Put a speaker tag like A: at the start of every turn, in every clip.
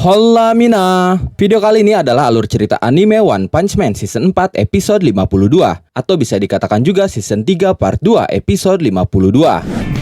A: Hola Mina. Video kali ini adalah alur cerita anime One Punch Man Season 4 episode 52 atau bisa dikatakan juga Season 3 Part 2 episode 52.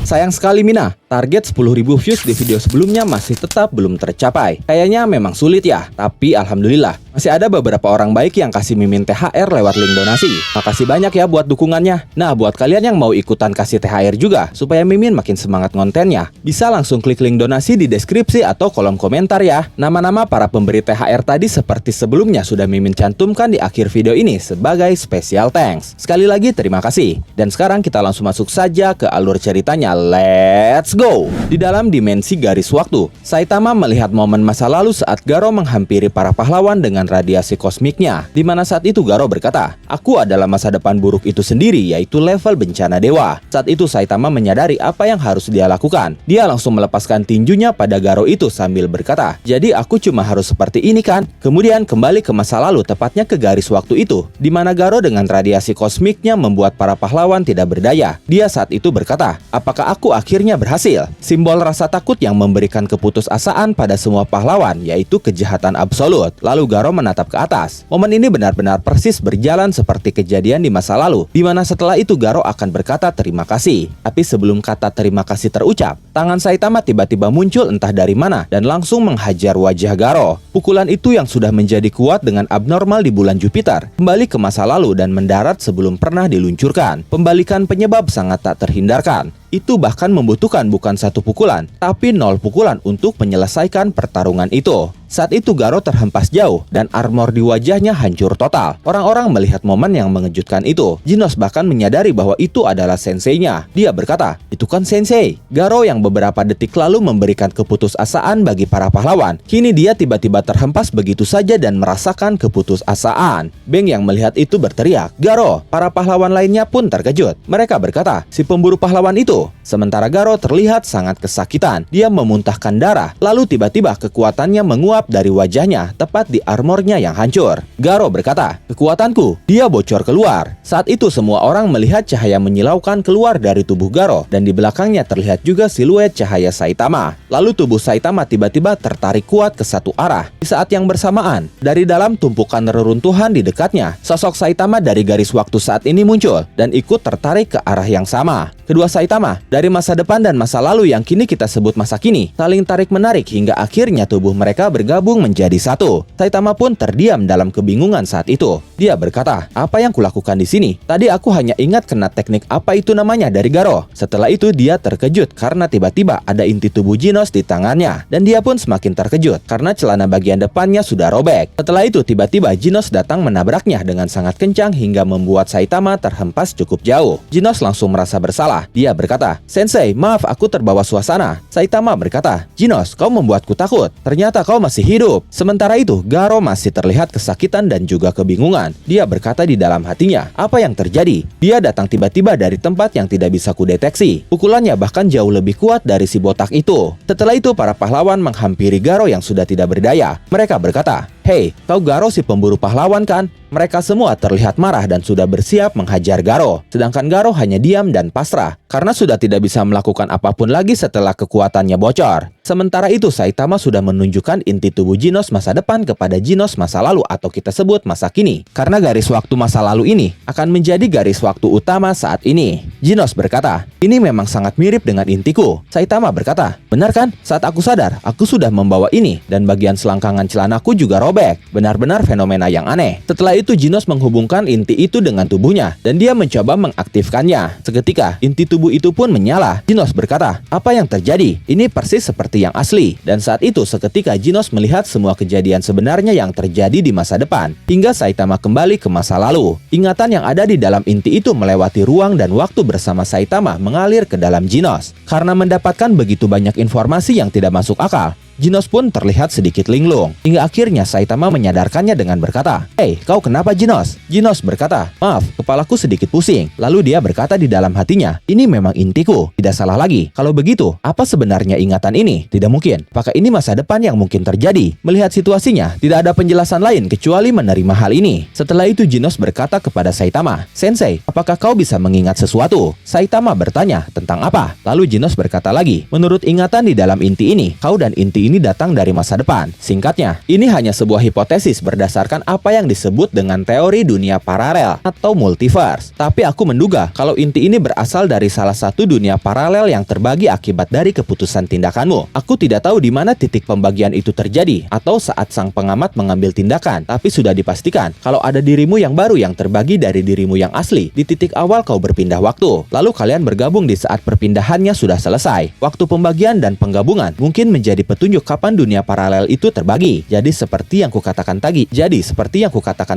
A: Sayang sekali Mina, target 10.000 views di video sebelumnya masih tetap belum tercapai. Kayaknya memang sulit ya, tapi alhamdulillah masih ada beberapa orang baik yang kasih Mimin THR lewat link donasi. Makasih banyak ya buat dukungannya. Nah, buat kalian yang mau ikutan kasih THR juga, supaya Mimin makin semangat ngontennya, bisa langsung klik link donasi di deskripsi atau kolom komentar ya. Nama-nama para pemberi THR tadi seperti sebelumnya sudah Mimin cantumkan di akhir video ini sebagai special thanks. Sekali lagi terima kasih. Dan sekarang kita langsung masuk saja ke alur ceritanya. Let's go! Di dalam dimensi garis waktu, Saitama melihat momen masa lalu saat Garo menghampiri para pahlawan dengan radiasi kosmiknya, di mana saat itu Garo berkata, "Aku adalah masa depan buruk itu sendiri, yaitu level bencana dewa." Saat itu Saitama menyadari apa yang harus dia lakukan. Dia langsung melepaskan tinjunya pada Garo itu sambil berkata, "Jadi aku cuma harus seperti ini kan?" Kemudian kembali ke masa lalu, tepatnya ke garis waktu itu, di mana Garo dengan radiasi kosmiknya membuat para pahlawan tidak berdaya. Dia saat itu berkata, "Apakah aku akhirnya berhasil?" Simbol rasa takut yang memberikan keputusasaan pada semua pahlawan, yaitu kejahatan absolut. Lalu Garo menatap ke atas. Momen ini benar-benar persis berjalan seperti kejadian di masa lalu, di mana setelah itu Garo akan berkata terima kasih. Tapi sebelum kata terima kasih terucap, tangan Saitama tiba-tiba muncul entah dari mana dan langsung menghajar wajah Garo. Pukulan itu yang sudah menjadi kuat dengan abnormal di bulan Jupiter, kembali ke masa lalu dan mendarat sebelum pernah diluncurkan. Pembalikan penyebab sangat tak terhindarkan. Itu bahkan membutuhkan bukan satu pukulan, tapi 0 pukulan untuk menyelesaikan pertarungan itu. Saat itu Garo terhempas jauh dan armor di wajahnya hancur total. Orang-orang melihat momen yang mengejutkan itu. Genos bahkan menyadari bahwa itu adalah senseinya. Dia berkata, "Itu kan sensei." Garo yang beberapa detik lalu memberikan keputusasaan bagi para pahlawan, kini dia tiba-tiba terhempas begitu saja dan merasakan keputusasaan. Beng yang melihat itu berteriak, "Garo!" Para pahlawan lainnya pun terkejut. Mereka berkata, "Si pemburu pahlawan itu." Sementara Garo terlihat sangat kesakitan. Dia memuntahkan darah, lalu tiba-tiba kekuatannya menguap dari wajahnya, tepat di armornya yang hancur. Garo berkata, "Kekuatanku!" Dia bocor keluar. Saat itu semua orang melihat cahaya menyilaukan keluar dari tubuh Garo, dan di belakangnya terlihat juga siluet cahaya Saitama. Lalu tubuh Saitama tiba-tiba tertarik kuat ke satu arah. Di saat yang bersamaan, dari dalam tumpukan reruntuhan di dekatnya, sosok Saitama dari garis waktu saat ini muncul dan ikut tertarik ke arah yang sama. Kedua Saitama dari masa depan dan masa lalu yang kini kita sebut masa kini saling tarik-menarik hingga akhirnya tubuh mereka bergabung menjadi satu. Saitama pun terdiam dalam kebingungan saat itu. Dia berkata, "Apa yang kulakukan di sini? Tadi aku hanya ingat kena teknik apa itu namanya dari Garo." Setelah itu dia terkejut karena tiba-tiba ada inti tubuh Genos di tangannya, dan dia pun semakin terkejut karena celana bagian depannya sudah robek. Setelah itu tiba-tiba Genos datang menabraknya dengan sangat kencang hingga membuat Saitama terhempas cukup jauh. Genos langsung merasa bersalah. Dia berkata, "Sensei, maaf aku terbawa suasana." Saitama berkata, "Genos, kau membuatku takut. Ternyata kau masih hidup." Sementara itu, Garo masih terlihat kesakitan dan juga kebingungan. Dia berkata di dalam hatinya, "Apa yang terjadi?" Dia datang tiba-tiba dari tempat yang tidak bisa kudeteksi. Pukulannya bahkan jauh lebih kuat dari si botak itu. Setelah itu, para pahlawan menghampiri Garo yang sudah tidak berdaya. Mereka berkata, "Hei, kau Garo si pemburu pahlawan kan?" Mereka semua terlihat marah dan sudah bersiap menghajar Garo. Sedangkan Garo hanya diam dan pasrah karena sudah tidak bisa melakukan apapun lagi setelah kekuatannya bocor. Sementara itu Saitama sudah menunjukkan inti tubuh Genos masa depan kepada Genos masa lalu atau kita sebut masa kini. Karena garis waktu masa lalu ini akan menjadi garis waktu utama saat ini. Genos berkata, "Ini memang sangat mirip dengan intiku." Saitama berkata, "Benar kan? Saat aku sadar, aku sudah membawa ini dan bagian selangkangan celanaku juga robek." robek. Benar-benar fenomena yang aneh. Setelah itu Genos menghubungkan inti itu dengan tubuhnya dan dia mencoba mengaktifkannya. Seketika inti tubuh itu pun menyala. Genos berkata, "Apa yang terjadi? Ini persis seperti yang asli." Dan saat itu seketika Genos melihat semua kejadian sebenarnya yang terjadi di masa depan hingga Saitama kembali ke masa lalu. Ingatan yang ada di dalam inti itu melewati ruang dan waktu bersama Saitama mengalir ke dalam Genos. Karena mendapatkan begitu banyak informasi yang tidak masuk akal, Genos pun terlihat sedikit linglung. Hingga akhirnya Saitama menyadarkannya dengan berkata, "Hei, kau kenapa Genos?" Genos berkata, "Maaf, kepalaku sedikit pusing." Lalu dia berkata di dalam hatinya, "Ini memang intiku, tidak salah lagi. Kalau begitu, apa sebenarnya ingatan ini? Tidak mungkin. Apakah ini masa depan yang mungkin terjadi?" Melihat situasinya, tidak ada penjelasan lain kecuali menerima hal ini. Setelah itu Genos berkata kepada Saitama, "Sensei, apakah kau bisa mengingat sesuatu?" Saitama bertanya, "Tentang apa?" Lalu Genos berkata lagi, "Menurut ingatan di dalam inti ini, kau dan inti ini datang dari masa depan." Singkatnya, ini hanya sebuah hipotesis berdasarkan apa yang disebut dengan teori dunia paralel atau multiverse. Tapi aku menduga kalau inti ini berasal dari salah satu dunia paralel yang terbagi akibat dari keputusan tindakanmu. Aku tidak tahu di mana titik pembagian itu terjadi atau saat sang pengamat mengambil tindakan, tapi sudah dipastikan kalau ada dirimu yang baru yang terbagi dari dirimu yang asli di titik awal kau berpindah waktu. Lalu kalian bergabung di saat perpindahannya sudah selesai. Waktu pembagian dan penggabungan mungkin menjadi petunjuk kapan dunia paralel itu terbagi. Jadi seperti yang kukatakan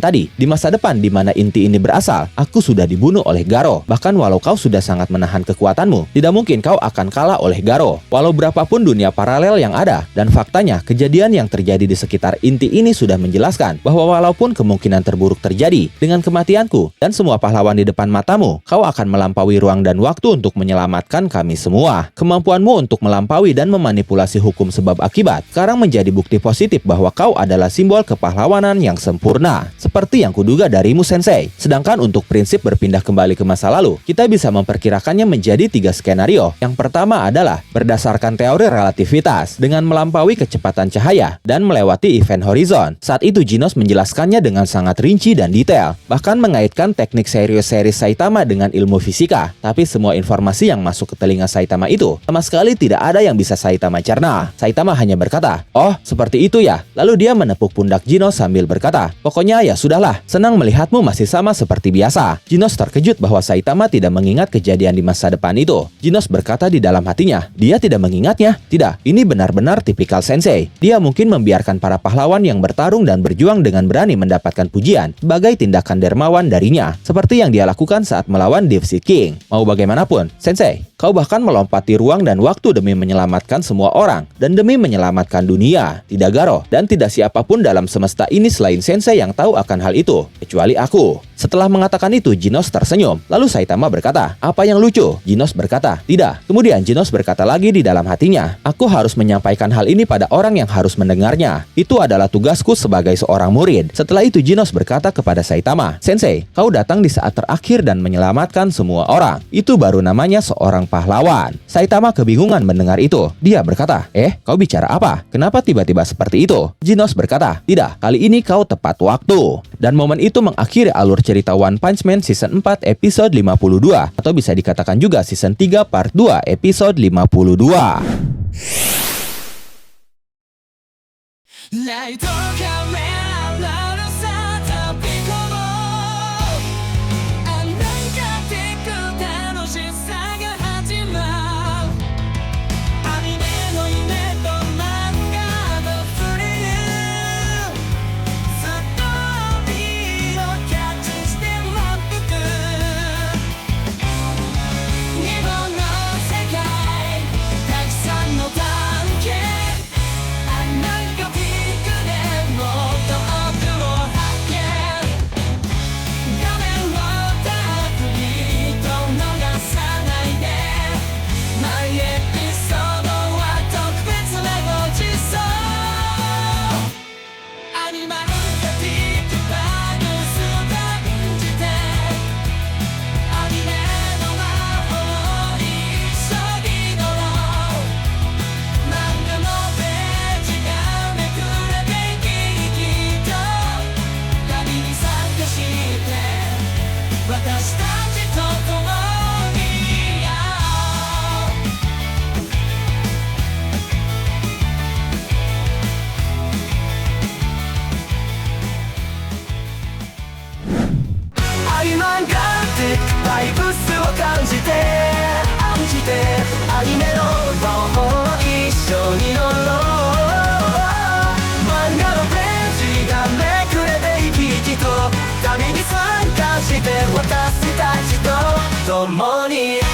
A: tadi, di masa depan di mana inti ini berasal, aku sudah dibunuh oleh Garo. Bahkan walau kau sudah sangat menahan kekuatanmu, tidak mungkin kau akan kalah oleh Garo. Walau berapapun dunia paralel yang ada, dan faktanya kejadian yang terjadi di sekitar inti ini sudah menjelaskan bahwa walaupun kemungkinan terburuk terjadi dengan kematianku dan semua pahlawan di depan matamu, kau akan melampaui ruang dan waktu untuk menyelamatkan kami semua. Kemampuanmu untuk melampaui dan memanipulasi hukum sebab akibat sekarang menjadi bukti positif bahwa kau adalah simbol kepahlawanan yang sempurna. Seperti yang kuduga darimu Sensei. Sedangkan untuk prinsip berpindah kembali ke masa lalu, kita bisa memperkirakannya menjadi 3 skenario. Yang pertama adalah berdasarkan teori relativitas dengan melampaui kecepatan cahaya dan melewati event horizon. Saat itu Genos menjelaskannya dengan sangat rinci dan detail, bahkan mengaitkan teknik seri Saitama dengan ilmu fisika. Tapi semua informasi yang masuk ke telinga Saitama itu sama sekali tidak ada yang bisa Saitama cerna. Saitama hanya berkata, "Oh, seperti itu ya." Lalu dia menepuk pundak Genos sambil berkata, "Pokoknya ya sudahlah, senang melihatmu masih sama seperti biasa." Genos terkejut bahwa Saitama tidak mengingat kejadian di masa depan itu. Genos berkata di dalam hatinya, dia tidak mengingatnya. Tidak, ini benar-benar tipikal Sensei. Dia mungkin membiarkan para pahlawan yang bertarung dan berjuang dengan berani mendapatkan pujian sebagai tindakan dermawan darinya, seperti yang dia lakukan saat melawan Deep Sea King. Mau bagaimanapun, Sensei, kau bahkan melompati ruang dan waktu demi menyelamatkan semua orang dan demi menyelamatkan dunia. Tidak Garo, dan tidak siapapun dalam semesta ini selain Sensei yang tahu akan hal itu, kecuali aku. Setelah mengatakan itu, Genos tersenyum. Lalu Saitama berkata, "Apa yang lucu?" Genos berkata, "Tidak." Kemudian Genos berkata lagi di dalam hatinya, "Aku harus menyampaikan hal ini pada orang yang harus mendengarnya. Itu adalah tugasku sebagai seorang murid." Setelah itu Genos berkata kepada Saitama, "Sensei, kau datang di saat terakhir dan menyelamatkan semua orang. Itu baru namanya seorang pahlawan." Saitama kebingungan mendengar itu. Dia berkata, Kau bicara apa? Kenapa tiba-tiba seperti itu?" Genos berkata, "Tidak, kali ini kau tepat waktu." Dan momen itu mengakhiri alur cerita One Punch Man Season 4 episode 52, atau bisa dikatakan juga Season 3 Part 2 episode 52.
B: the money.